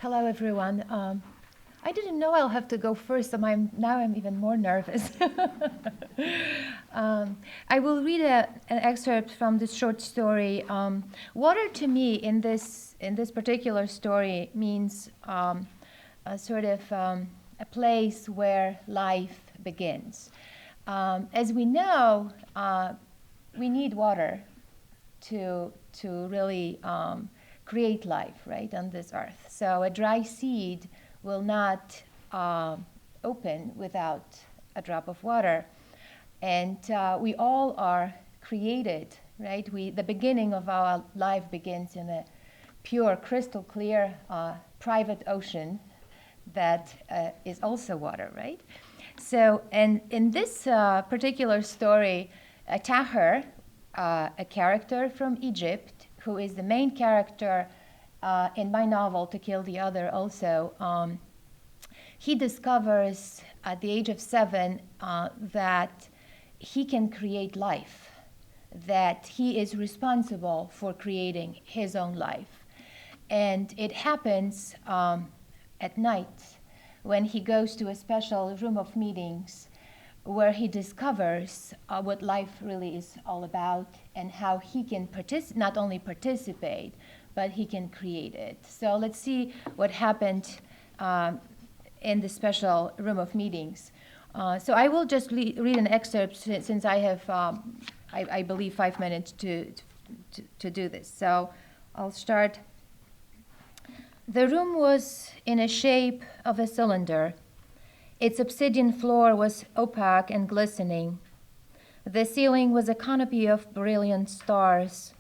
Hello, everyone. I didn't know I'll have to go first, so now I'm even more nervous. I will read an excerpt from this short story. Water to me in this particular story means a sort of a place where life begins. As we know, we need water to really create life, right, on this earth. So a dry seed will not open without a drop of water. And we all are created, right? The beginning of our life begins in a pure, crystal clear, private ocean that is also water, right? So, and in this particular story, Tahir, a character from Egypt, who is the main character in my novel, To Kill the Other also, he discovers at the age of 7 that he can create life, that he is responsible for creating his own life. And it happens at night when he goes to a special room of meetings where he discovers what life really is all about and how he can not only participate, but he can create it. So let's see what happened in the special room of meetings. So I will just read an excerpt since I have, I believe, 5 minutes to do this. So I'll start. The room was in a shape of a cylinder. Its obsidian floor was opaque and glistening. The ceiling was a canopy of brilliant stars.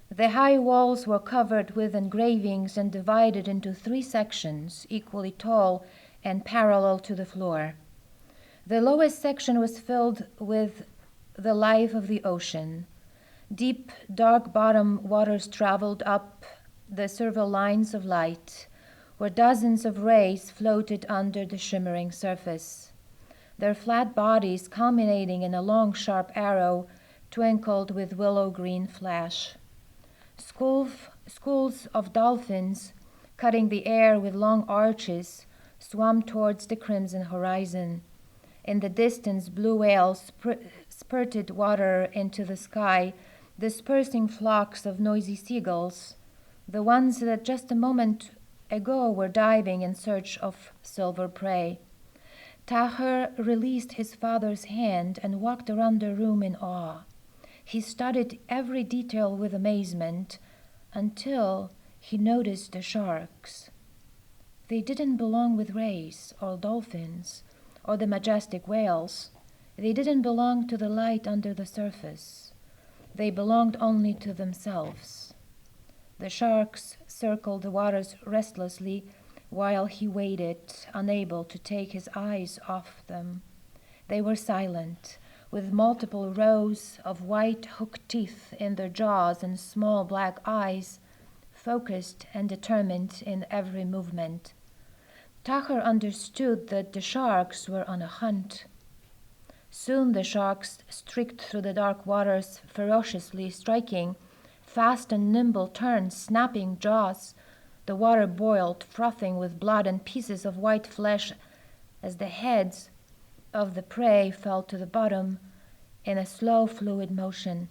The high walls were covered with engravings and divided into 3 sections, equally tall and parallel to the floor. The lowest section was filled with the life of the ocean. Deep, dark bottom waters traveled up the several lines of light, where dozens of rays floated under the shimmering surface. Their flat bodies, culminating in a long, sharp arrow, twinkled with willow-green flash. Schools of dolphins, cutting the air with long arches, swam towards the crimson horizon. In the distance, blue whales spurted water into the sky, dispersing flocks of noisy seagulls, the ones that just a moment ago were diving in search of silver prey. Tahir released his father's hand and walked around the room in awe. He studied every detail with amazement until he noticed the sharks. They didn't belong with rays or dolphins or the majestic whales. They didn't belong to the light under the surface. They belonged only to themselves. The sharks circled the waters restlessly while he waited, unable to take his eyes off them. They were silent, with multiple rows of white hooked teeth in their jaws and small black eyes, focused and determined in every movement. Tahir understood that the sharks were on a hunt. Soon the sharks streaked through the dark waters, ferociously striking, fast and nimble turns, snapping jaws. The water boiled, frothing with blood and pieces of white flesh as the heads of the prey fell to the bottom in a slow, fluid motion.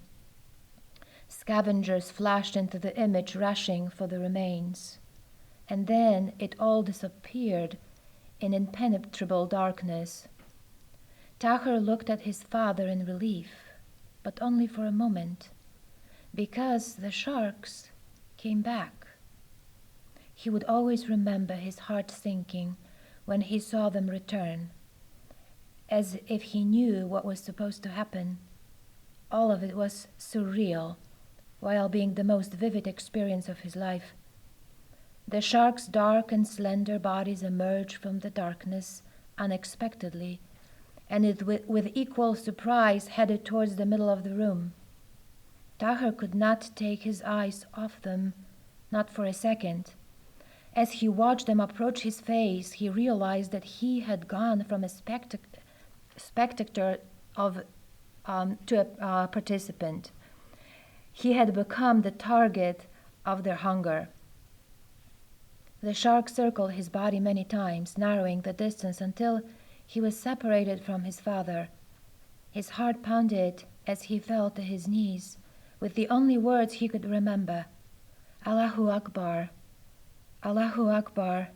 Scavengers flashed into the image, rushing for the remains. And then it all disappeared in impenetrable darkness. Tahir looked at his father in relief, but only for a moment, because the sharks came back. He would always remember his heart sinking when he saw them return, as if he knew what was supposed to happen. All of it was surreal, while being the most vivid experience of his life. The sharks' dark and slender bodies emerged from the darkness unexpectedly, and with equal surprise headed towards the middle of the room. Tahir could not take his eyes off them, not for a second. As he watched them approach his face, he realized that he had gone from a spectator to a participant. He had become the target of their hunger. The shark circled his body many times, narrowing the distance until he was separated from his father. His heart pounded as he fell to his knees, with the only words he could remember. Allahu Akbar, Allahu Akbar.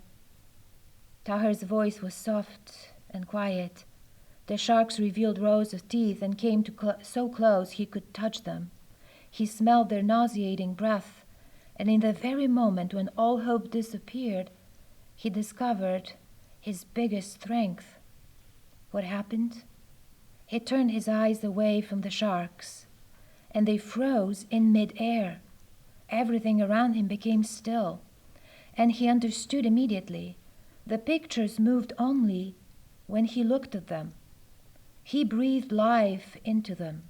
Tahir's voice was soft and quiet. The sharks revealed rows of teeth and came so close he could touch them. He smelled their nauseating breath, and in the very moment when all hope disappeared, he discovered his biggest strength. What happened? He turned his eyes away from the sharks, and they froze in mid-air. Everything around him became still, and he understood immediately. The pictures moved only when he looked at them. He breathed life into them,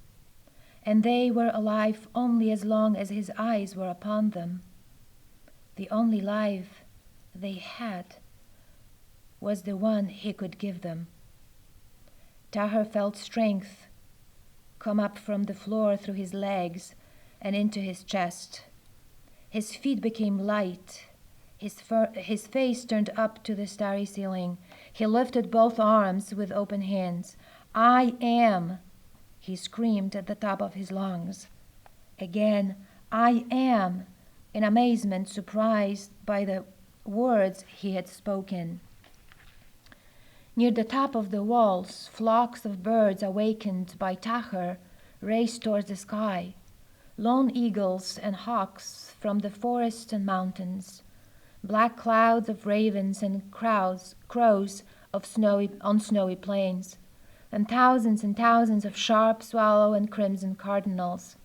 and they were alive only as long as his eyes were upon them. The only life they had was the one he could give them. Tahir felt strength come up from the floor through his legs and into his chest. His feet became light. His face turned up to the starry ceiling. He lifted both arms with open hands. I am, he screamed at the top of his lungs. Again, I am, in amazement, surprised by the words he had spoken. Near the top of the walls, flocks of birds awakened by Tahir raced towards the sky. Lone eagles and hawks from the forests and mountains, black clouds of ravens and crows on snowy plains, and thousands of sharp swallow and crimson cardinals.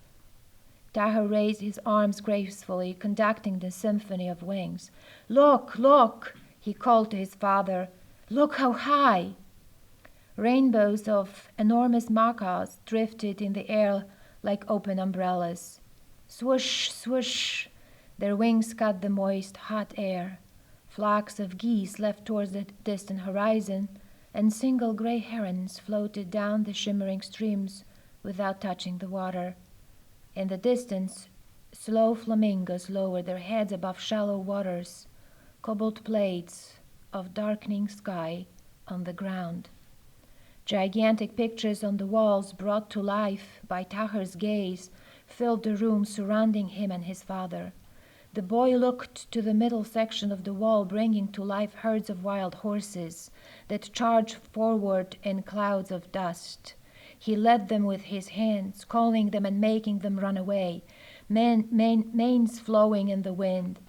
Tahir raised his arms gracefully, conducting the symphony of wings. Look, look, he called to his father. Look how high! Rainbows of enormous macaws drifted in the air like open umbrellas. Swoosh, swoosh, their wings cut the moist, hot air. Flocks of geese left towards the distant horizon, and single gray herons floated down the shimmering streams without touching the water. In the distance, slow flamingos lowered their heads above shallow waters, cobalt plates of darkening sky on the ground. Gigantic pictures on the walls brought to life by Tahir's gaze filled the room surrounding him and his father. The boy looked to the middle section of the wall, bringing to life herds of wild horses that charged forward in clouds of dust. He led them with his hands, calling them and making them run away, manes flowing in the wind.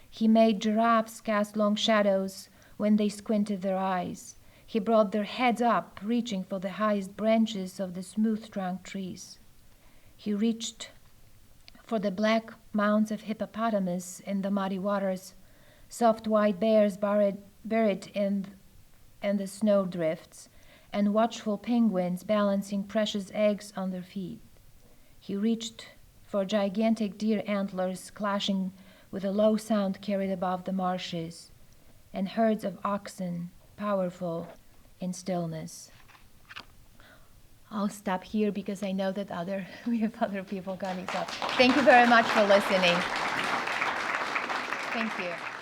He made giraffes cast long shadows when they squinted their eyes. He brought their heads up, reaching for the highest branches of the smooth-trunked trees. He reached for the black mounds of hippopotamus in the muddy waters, soft white bears buried in the snowdrifts, and watchful penguins balancing precious eggs on their feet. He reached for gigantic deer antlers clashing with a low sound carried above the marshes, and herds of oxen, powerful in stillness. I'll stop here because I know that we have other people coming up. Thank you very much for listening. Thank you.